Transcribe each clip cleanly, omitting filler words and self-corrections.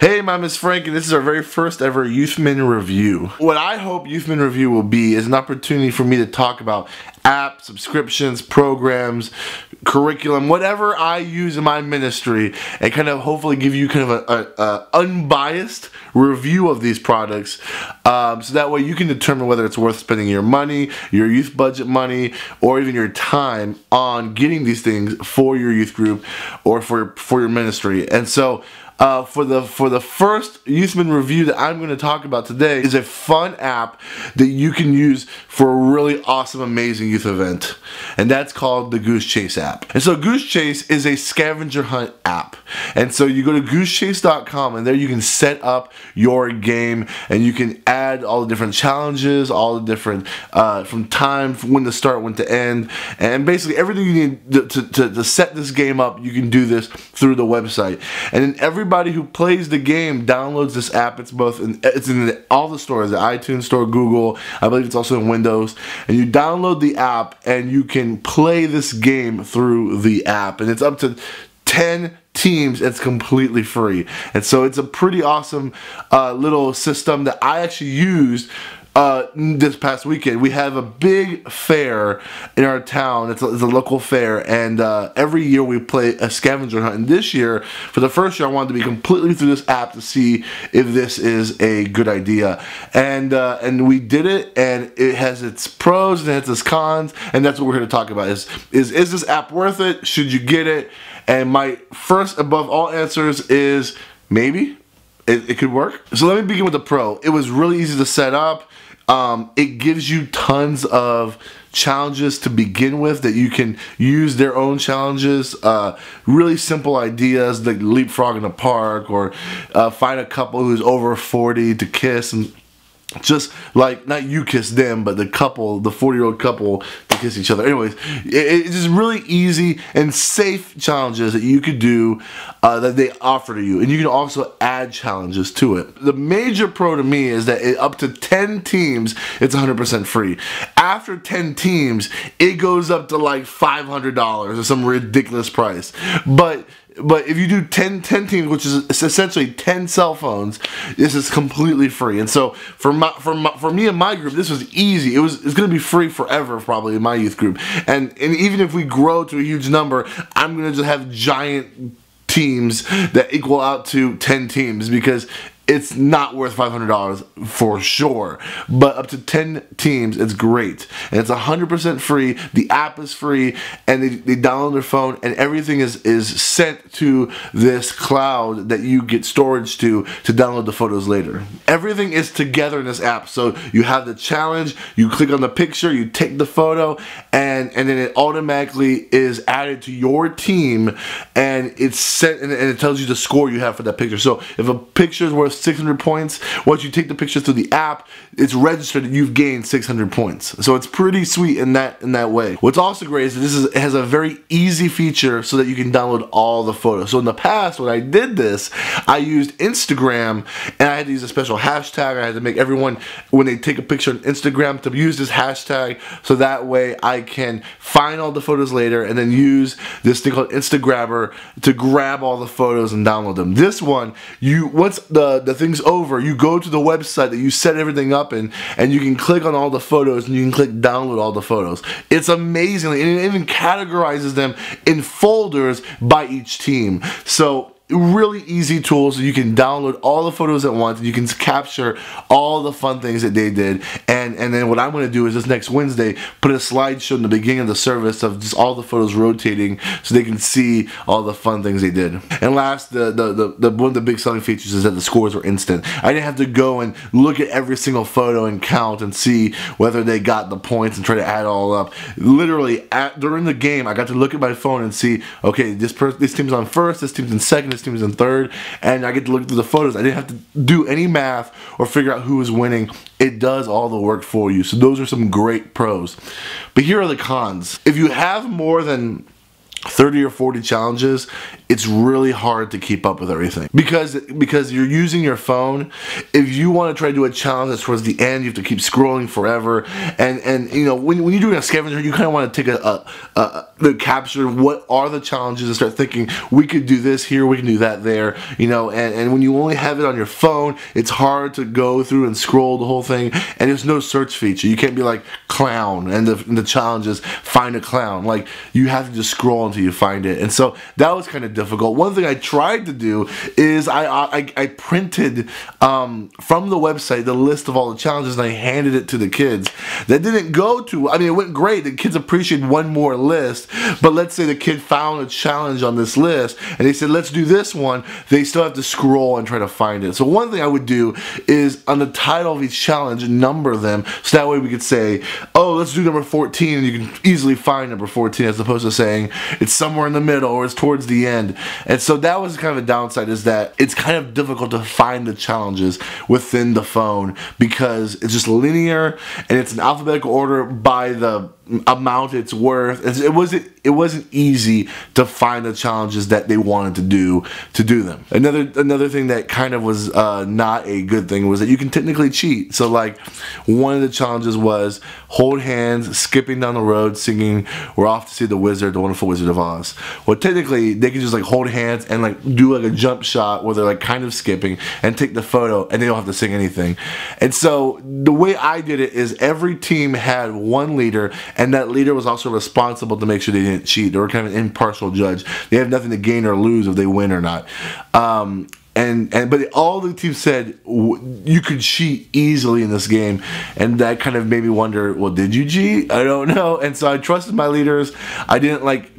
Hey, my name is Frank, and this is our very first ever Youthman Review. What I hope Youthman Review will be is an opportunity for me to talk about apps, subscriptions, programs, curriculum, whatever I use in my ministry, and kind of hopefully give you kind of a unbiased review of these products, so that way you can determine whether it's worth spending your money, your youth budget money, or even your time on getting these things for your youth group or for your ministry. And so for the first Youthman review that I'm going to talk about today is a fun app that you can use for a really awesome, amazing youth event, and that's called the GooseChase app. And so GooseChase is a scavenger hunt app, and so you go to GooseChase.com, and there you can set up your game, and you can add all the different challenges, all the different from time, from when to start, when to end, and basically everything you need to set this game up. You can do this through the website, and then everybody who plays the game downloads this app. It's in all the stores, the iTunes store, Google, I believe it's also in Windows, and you download the app and you can play this game through the app, and it's up to 10 teams. It's completely free, and so it's a pretty awesome little system that I actually used this past weekend. We have a big fair in our town. It's a local fair, and every year we play a scavenger hunt. And this year, for the first year, I wanted to be completely through this app to see if this is a good idea. And we did it, and it has its pros and it has its cons, and that's what we're here to talk about. Is this app worth it? Should you get it? And my first above all answers is maybe. It could work. So let me begin with the pro. It was really easy to set up. It gives you tons of challenges to begin with that you can use their own challenges, really simple ideas like leapfrog in a park, or find a couple who's over 40 to kiss, and just like, not you kiss them, but the couple, the 40-year-old couple, to kiss each other. Anyways, it's just really easy and safe challenges that you could do that they offer to you, and you can also add challenges to it. The major pro to me is that up to 10 teams, it's 100% free. After 10 teams, it goes up to like $500 or some ridiculous price. But if you do 10 teams, which is essentially 10 cell phones, this is completely free. And so for me and my group, this was easy. It's going to be free forever, probably, in my youth group. And even if we grow to a huge number, I'm going to just have giant teams that equal out to 10 teams, because it's not worth $500 for sure, but up to 10 teams, it's great, and it's 100% free. The app is free, and they download their phone, and everything is sent to this cloud that you get storage to download the photos later. Everything is together in this app, so you have the challenge, you click on the picture, you take the photo, and then it automatically is added to your team, and it's sent, and it tells you the score you have for that picture. So if a picture is worth 600 points, once you take the picture through the app, it's registered that you've gained 600 points. So it's pretty sweet in that way. What's also great is that it has a very easy feature so that you can download all the photos. So in the past, when I did this, I used Instagram, and I had to use a special hashtag. I had to make everyone, when they take a picture on Instagram, to use this hashtag, so that way I can find all the photos later and then use this thing called Instagrabber to grab all the photos and download them. This one, once the thing's over, you go to the website that you set everything up in, and you can click on all the photos, and you can click download all the photos. It's amazing, and it even categorizes them in folders by each team. So really easy tool, so you can download all the photos at once, and you can capture all the fun things that they did. And then what I'm going to do is this next Wednesday, put a slideshow in the beginning of the service of just all the photos rotating, so they can see all the fun things they did. And last, one of the big selling features is that the scores were instant. I didn't have to go and look at every single photo and count and see whether they got the points and try to add it all up. Literally, during the game, I got to look at my phone and see, okay, this team's on first, this team's in second, this team's in third, and I get to look through the photos. I didn't have to do any math or figure out who was winning. It does all the work for you. So those are some great pros. But here are the cons. If you have more than 30 or 40 challenges, it's really hard to keep up with everything because you're using your phone. If you want to try to do a challenge that's towards the end, you have to keep scrolling forever, and you know, when you're doing a scavenger, you kind of want to take the capture what are the challenges and start thinking we could do this here, we can do that there, you know, and when you only have it on your phone, it's hard to go through and scroll the whole thing, and there's no search feature. You can't be like clown and the challenges find a clown. Like, you have to just scroll until you find it. And so that was kind of difficult. One thing I tried to do is I printed from the website the list of all the challenges, and I handed it to the kids. That didn't go to, I mean, it went great. The kids appreciated one more list, but let's say the kid found a challenge on this list and they said, let's do this one. They still have to scroll and try to find it. So one thing I would do is on the title of each challenge, number them, so that way we could say, oh, let's do number 14, and you can easily find number 14, as opposed to saying it's somewhere in the middle or it's towards the end. And so that was kind of a downside, is that it's kind of difficult to find the challenges within the phone because it's just linear and it's in alphabetical order by the amount it's worth. It wasn't easy to find the challenges that they wanted to do them. Another thing that kind of was not a good thing was that you can technically cheat. So like, one of the challenges was hold hands, skipping down the road, singing "We're Off to See the Wizard, the Wonderful Wizard of Oz." Well, technically they can just like hold hands and like do like a jump shot where they're like kind of skipping and take the photo, and they don't have to sing anything. And so the way I did it is every team had one leader, and that leader was also responsible to make sure they didn't cheat. They were kind of an impartial judge. They have nothing to gain or lose if they win or not. But all the teams said you could cheat easily in this game, and that kind of made me wonder, well, did you cheat? I don't know. And so I trusted my leaders. I didn't like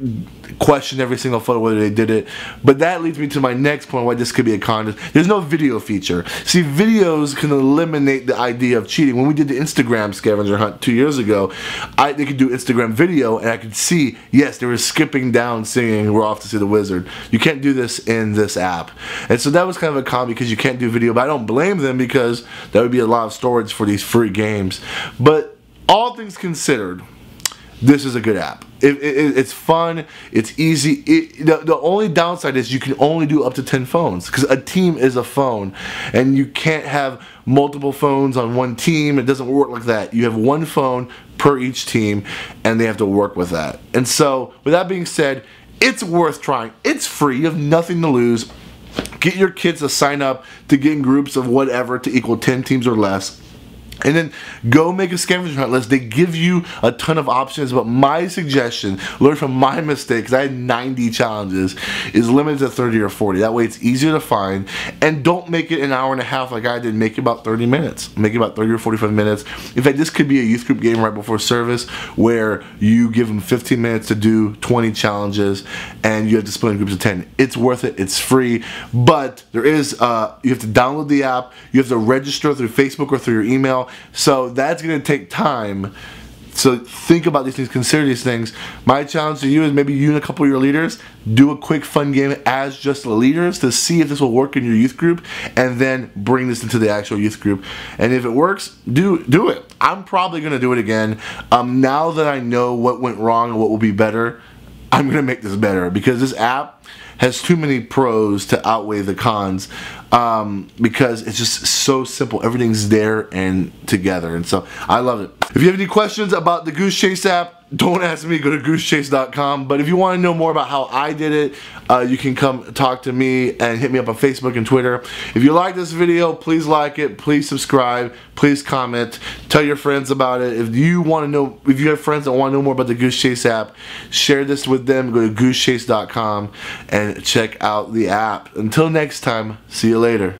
question every single photo whether they did it. But that leads me to my next point, why this could be a con. There's no video feature. See, videos can eliminate the idea of cheating. When we did the Instagram scavenger hunt 2 years ago, they could do Instagram video, and I could see, yes, they were skipping down singing "We're Off to See the Wizard." You can't do this in this app. And so that was kind of a con because you can't do video, but I don't blame them because that would be a lot of storage for these free games. But all things considered, this is a good app. It's fun, it's easy. The only downside is you can only do up to 10 phones because a team is a phone, and you can't have multiple phones on one team. It doesn't work like that. You have one phone per each team, and they have to work with that. And so with that being said, it's worth trying. It's free. You have nothing to lose. Get your kids to sign up to get in groups of whatever to equal 10 teams or less. And then go make a scavenger hunt list. They give you a ton of options, but my suggestion, learn from my mistake, because I had 90 challenges, is limited to 30 or 40. That way it's easier to find. And don't make it an hour and a half like I did. Make it about 30 minutes. Make it about 30 or 45 minutes. In fact, this could be a youth group game right before service where you give them 15 minutes to do 20 challenges, and you have to split in groups of 10. It's worth it. It's free. But there is, you have to download the app. You have to register through Facebook or through your email. So that's going to take time. So think about these things, consider these things. My challenge to you is maybe you and a couple of your leaders do a quick fun game as just the leaders to see if this will work in your youth group, and then bring this into the actual youth group. And if it works, do it. I'm probably going to do it again. Now that I know what went wrong and what will be better, I'm going to make this better, because this app has too many pros to outweigh the cons, because it's just so simple. Everything's there and together, and so I love it. If you have any questions about the GooseChase app, don't ask me, go to GooseChase.com. But if you want to know more about how I did it, you can come talk to me and hit me up on Facebook and Twitter. If you like this video, please like it, please subscribe, please comment, tell your friends about it. If you want to know, if you have friends that want to know more about the GooseChase app, share this with them. Go to GooseChase.com and check out the app. Until next time, see you later.